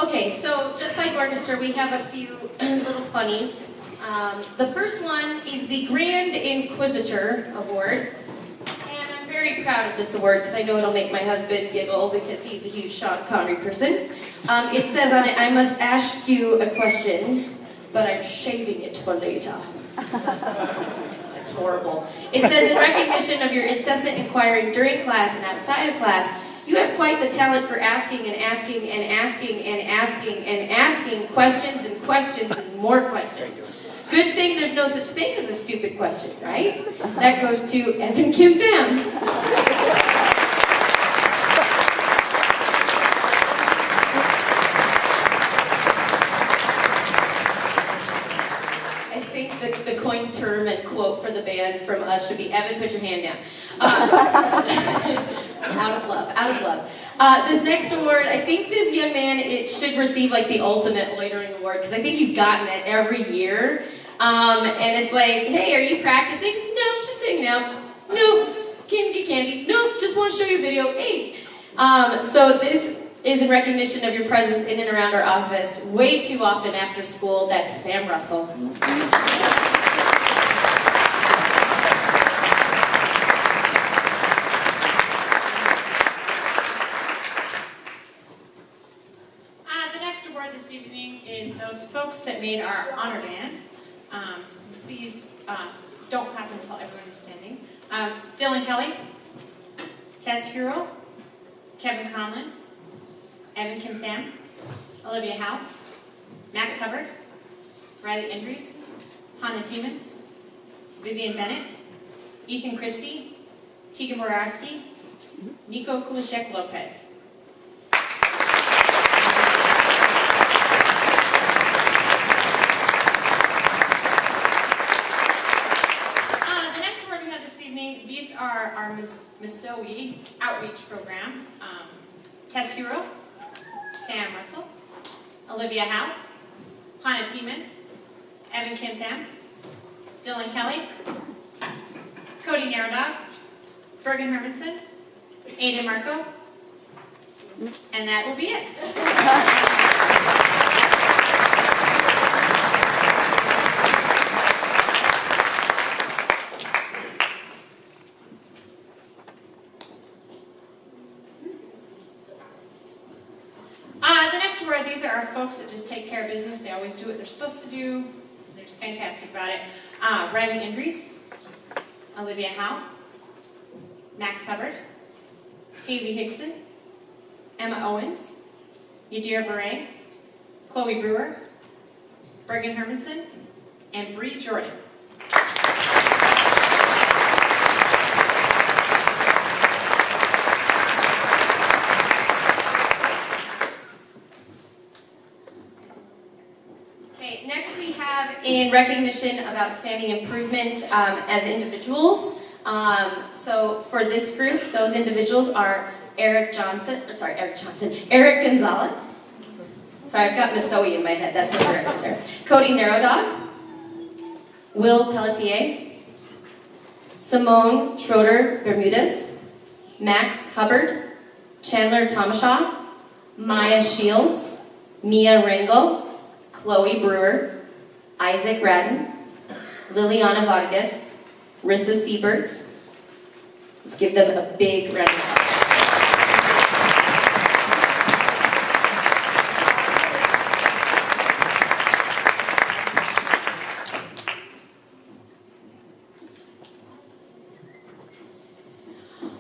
Okay, so just like orchestra, we have a few little funnies. The first one is the Grand Inquisitor Award. And I'm very proud of this award because I know it'll make my husband giggle because he's a huge Sean Connery person. It says on it, I must ask you a question, but I'm shaving it for later. That's horrible. It says, in recognition of your incessant inquiring during class and outside of class, you have quite the talent for asking and asking and asking and asking and asking questions and questions and more questions. Good thing there's no such thing as a stupid question, right? That goes to Evan Kim Pham. I think the coined term and quote for the band from us should be, Evan, put your hand down. Out of love, out of love. This next award, I think this young man, it should receive like the ultimate loitering award because I think he's gotten it every year. And it's like, hey, are you practicing? No, just hanging out. No, just came to get candy. No, just want to show you a video. Hey. So this is in recognition of your presence in and around our office way too often after school. That's Sam Russell. This evening is those folks that made our honor band. Please don't clap until everyone is standing. Dylan Kelly, Tess Huro, Kevin Conlon, Evan Kim Pham, Olivia Howe, Max Hubbard, Riley Indries, Hannah Teeman, Vivian Bennett, Ethan Christie, Teagan Borowski, Nico Kulishek Lopez. These are our Misoe outreach program. Tess Huro, Sam Russell, Olivia Howe, Hannah Teeman, Evan Kim Pham, Dylan Kelly, Cody Narrodog, Bergen Hermanson, Aiden Marco, and that will be it. These are our folks that just take care of business. They always do what they're supposed to do. They're just fantastic about it. Riley Indries, Olivia Howe, Max Hubbard, Haley Hickson, Emma Owens, Yadira Beret, Chloe Brewer, Bergen Hermanson, and Bree Jordan. Next we have in recognition of outstanding improvement as individuals. So for this group, those individuals are Eric Gonzalez. Sorry, I've got Misoe in my head, that's the correct there. Cody Narrodog, Will Pelletier, Simone Schroeder Bermudez, Max Hubbard, Chandler Tomashaw, Maya Shields, Mia Rangel, Chloe Brewer, Isaac Radden, Liliana Vargas, Rissa Siebert. Let's give them a big round of applause.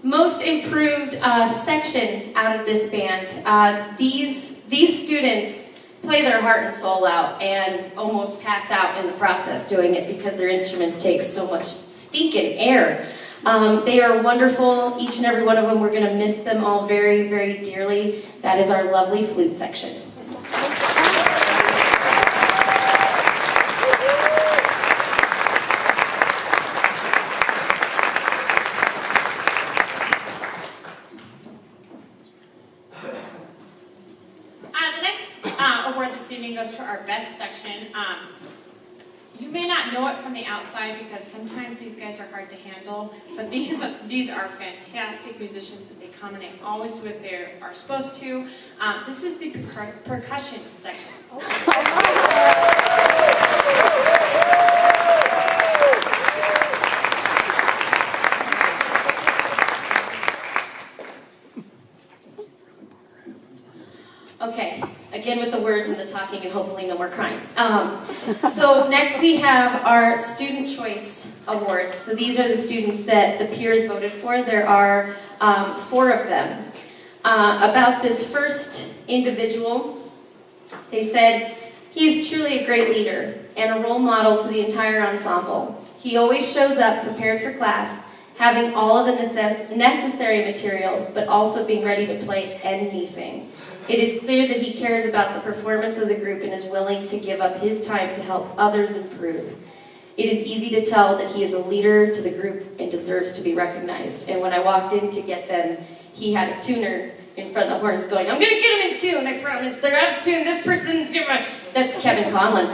Most improved section out of this band. These students play their heart and soul out and almost pass out in the process doing it because their instruments take so much stinking air. They are wonderful, each and every one of them. We're going to miss them all very, very dearly. That is our lovely flute section. Award this evening goes to our best section. You may not know it from the outside because sometimes these guys are hard to handle, but these are fantastic musicians and they come and they always do what they are supposed to. This is the percussion section. Okay, again with the words and the talking and hopefully no more crying. So next we have our Student Choice Awards. So these are the students that the peers voted for. There are 4 of them. About this first individual, they said, "He is truly a great leader and a role model to the entire ensemble. He always shows up prepared for class, having all of the necessary materials, but also being ready to play anything. It is clear that he cares about the performance of the group and is willing to give up his time to help others improve. It is easy to tell that he is a leader to the group and deserves to be recognized." And when I walked in to get them, he had a tuner in front of the horns going, "I'm going to get him in tune, I promise. They're out of tune. This person..." That's Kevin Conlon.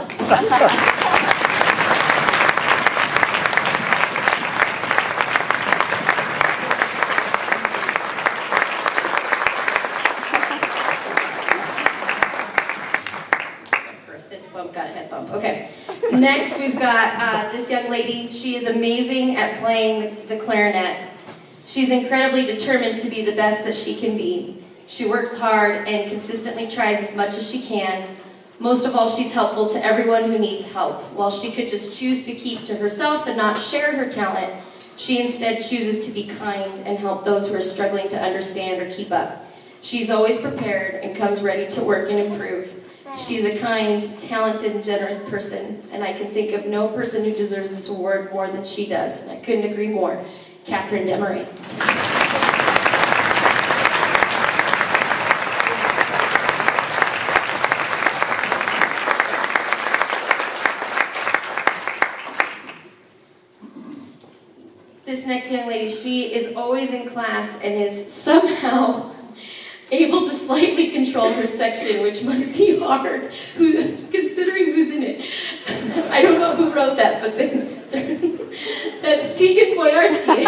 Got a head bump. Okay. Next, we've got this young lady. She is amazing at playing the clarinet. She's incredibly determined to be the best that she can be. She works hard and consistently tries as much as she can. Most of all, she's helpful to everyone who needs help. While she could just choose to keep to herself and not share her talent, she instead chooses to be kind and help those who are struggling to understand or keep up. She's always prepared and comes ready to work and improve. She's a kind, talented, and generous person, and I can think of no person who deserves this award more than she does. And I couldn't agree more. Catherine Demery. This next young lady, she is always in class and is somehow able to slightly control her section, which must be hard, considering who's in it. I don't know who wrote that, but that's Teagan Boyarsky.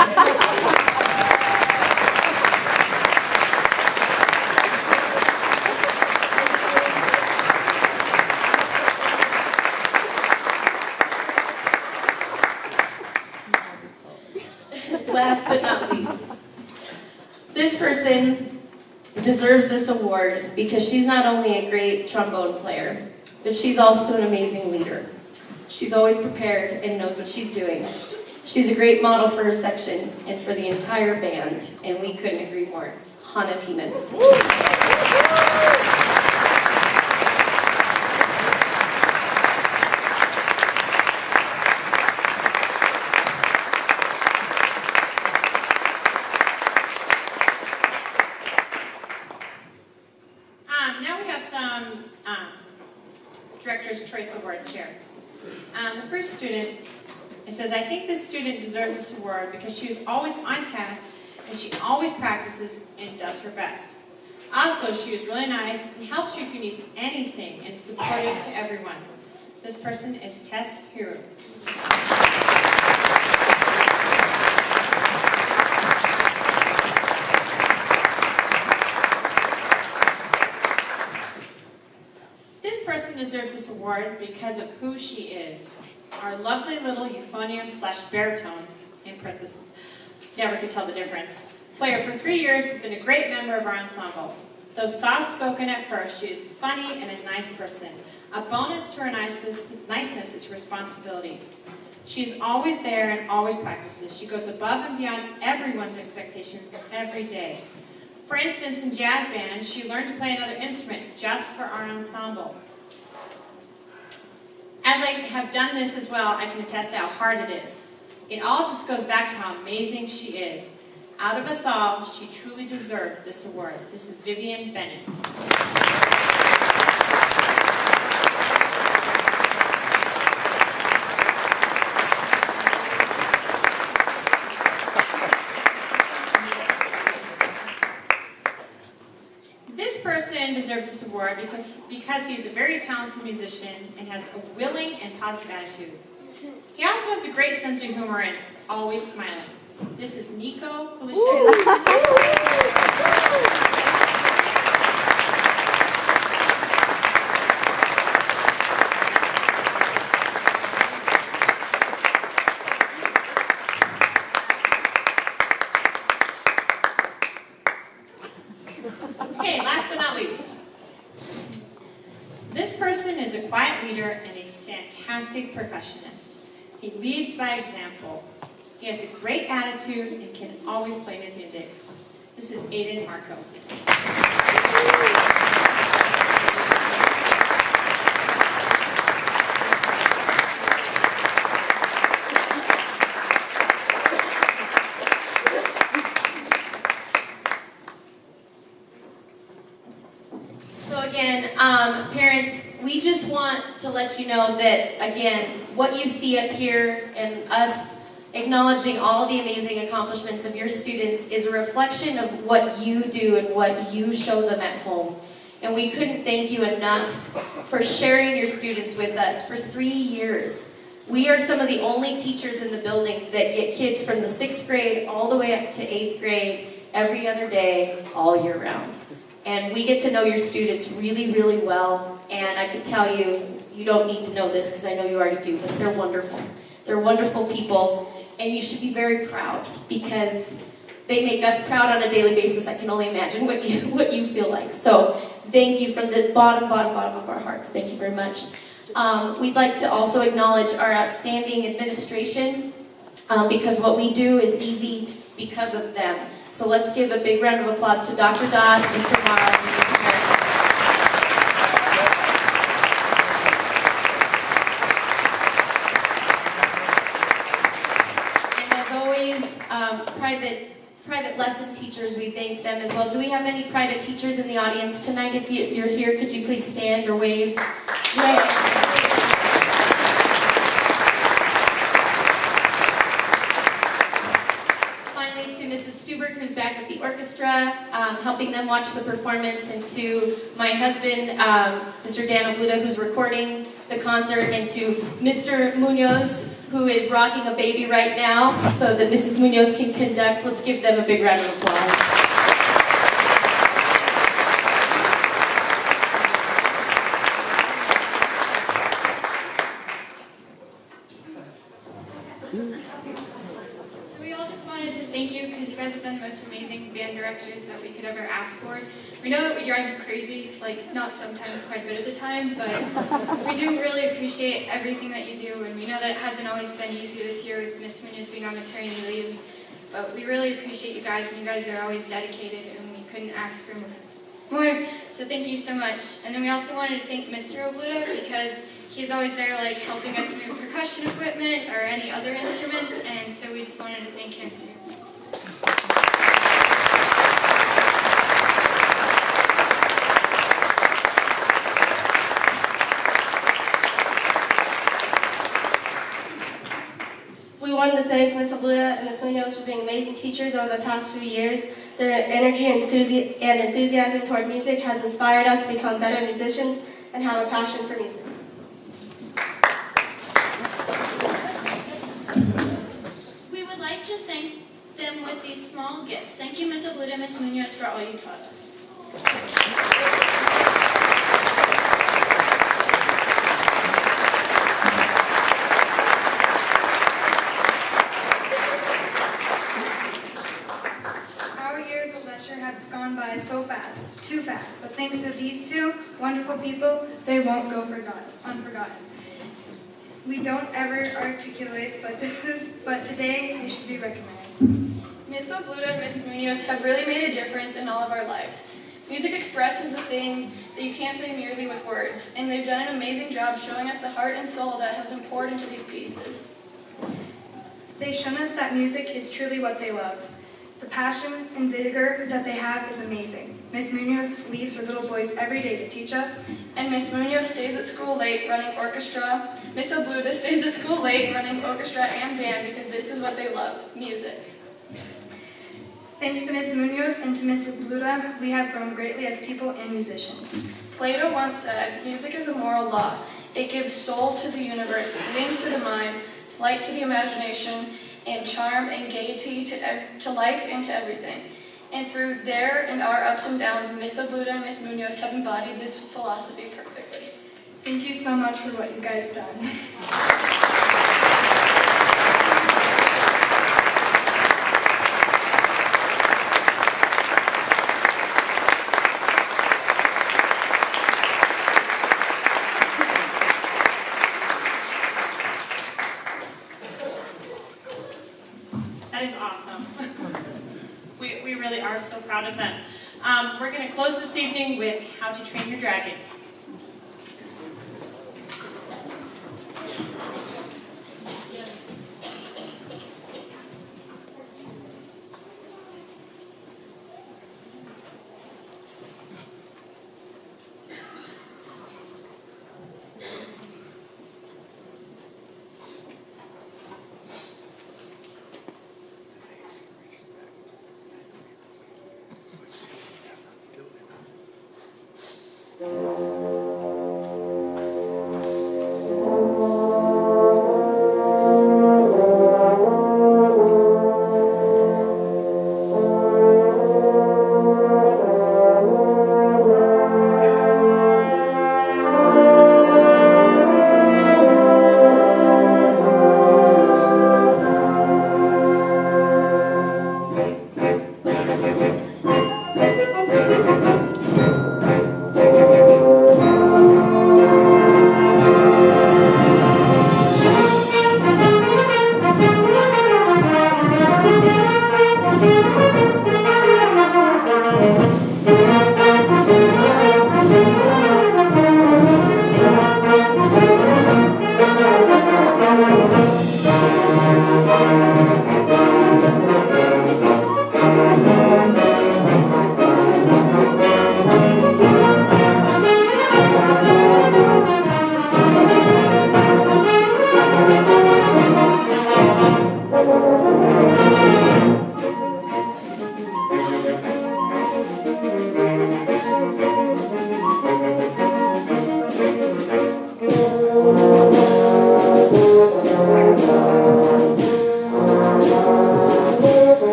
Last but not least, this person deserves this award because she's not only a great trombone player, but she's also an amazing leader. She's always prepared and knows what she's doing. She's a great model for her section and for the entire band, and we couldn't agree more. Hannah Tiemann. Now we have some Director's Choice Awards here. The first student, it says, "I think this student deserves this award because she is always on task and she always practices and does her best. Also, she is really nice and helps you if you need anything and is supportive to everyone." This person is Tess Hero. Deserves this award because of who she is. Our lovely little euphonium / baritone, in parentheses, never could tell the difference, player for 3 years has been a great member of our ensemble. Though soft-spoken at first, she is funny and a nice person. A bonus to her niceness is responsibility. She is always there and always practices. She goes above and beyond everyone's expectations every day. For instance, in jazz band, she learned to play another instrument just for our ensemble. As I have done this as well, I can attest how hard it is. It all just goes back to how amazing she is. Out of us all, she truly deserves this award. This is Vivian Bennett. This person Shin deserves this award because he is a very talented musician and has a willing and positive attitude. He also has a great sense of humor and is always smiling. This is Nico Lesher. Okay, last but not least. This person is a quiet leader and a fantastic percussionist. He leads by example. He has a great attitude and can always play his music. This is Aiden Marco. So again, parents, we just want to let you know that, again, what you see up here and us acknowledging all the amazing accomplishments of your students is a reflection of what you do and what you show them at home. And we couldn't thank you enough for sharing your students with us for 3 years. We are some of the only teachers in the building that get kids from the 6th grade all the way up to 8th grade every other day, all year round. And we get to know your students really, really well. And I can tell you, you don't need to know this because I know you already do, but they're wonderful. They're wonderful people. And you should be very proud because they make us proud on a daily basis. I can only imagine what you feel like. So thank you from the bottom of our hearts. Thank you very much. We'd like to also acknowledge our outstanding administration because what we do is easy because of them. So let's give a big round of applause to Dr. Dodd, Mr. Mara, and Mr. Merritt. Private lesson teachers, we thank them as well. Do we have any private teachers in the audience tonight? If you're here, could you please stand or wave? Yay. Finally, to Mrs. Stuberg, who's back with the orchestra, helping them watch the performance, and to my husband, Mr. Dan Obluda, who's recording the concert, and to Mr. Munoz, who is rocking a baby right now, so that Mrs. Munoz can conduct. Let's give them a big round of applause. So we all just wanted to thank you because you guys have been the most amazing band directors that we could ever ask for. We know that we drive you crazy, like not sometimes, quite a bit of the time, but we do really appreciate everything that you do, and we know that it hasn't always been easy this year with Miss Munoz being on maternity leave, but we really appreciate you guys, and you guys are always dedicated, and we couldn't ask for more, so thank you so much. And then we also wanted to thank Mr. Obluda because he's always there like helping us move percussion equipment or any other instruments, and so we just wanted to thank him too. We wanted to thank Ms. Obluda and Ms. Munoz for being amazing teachers over the past few years. Their energy and enthusiasm toward music has inspired us to become better musicians and have a passion for music. We would like to thank them with these small gifts. Thank you, Ms. Obluda and Ms. Munoz, for all you taught us. Our years at Lesher have gone by so fast, too fast, but thanks to these two wonderful people, they won't go unforgotten. We don't ever articulate, but today they should be recognized. Ms. Obluda and Ms. Munoz have really made a difference in all of our lives. Music expresses the things that you can't say merely with words, and they've done an amazing job showing us the heart and soul that have been poured into these pieces. They've shown us that music is truly what they love. The passion and vigor that they have is amazing. Ms. Munoz leaves her little boys every day to teach us. And Ms. Munoz stays at school late running orchestra. Ms. Obluda stays at school late running orchestra and band because this is what they love, music. Thanks to Ms. Munoz and to Ms. Bluda, we have grown greatly as people and musicians. Plato once said, "Music is a moral law. It gives soul to the universe, wings to the mind, flight to the imagination, and charm and gaiety to life and to everything." And through their and our ups and downs, Miss Bluda and Miss Munoz have embodied this philosophy perfectly. Thank you so much for what you guys done. That is awesome. We really are so proud of them. We're going to close this evening with How to Train Your Dragon.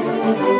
Thank you.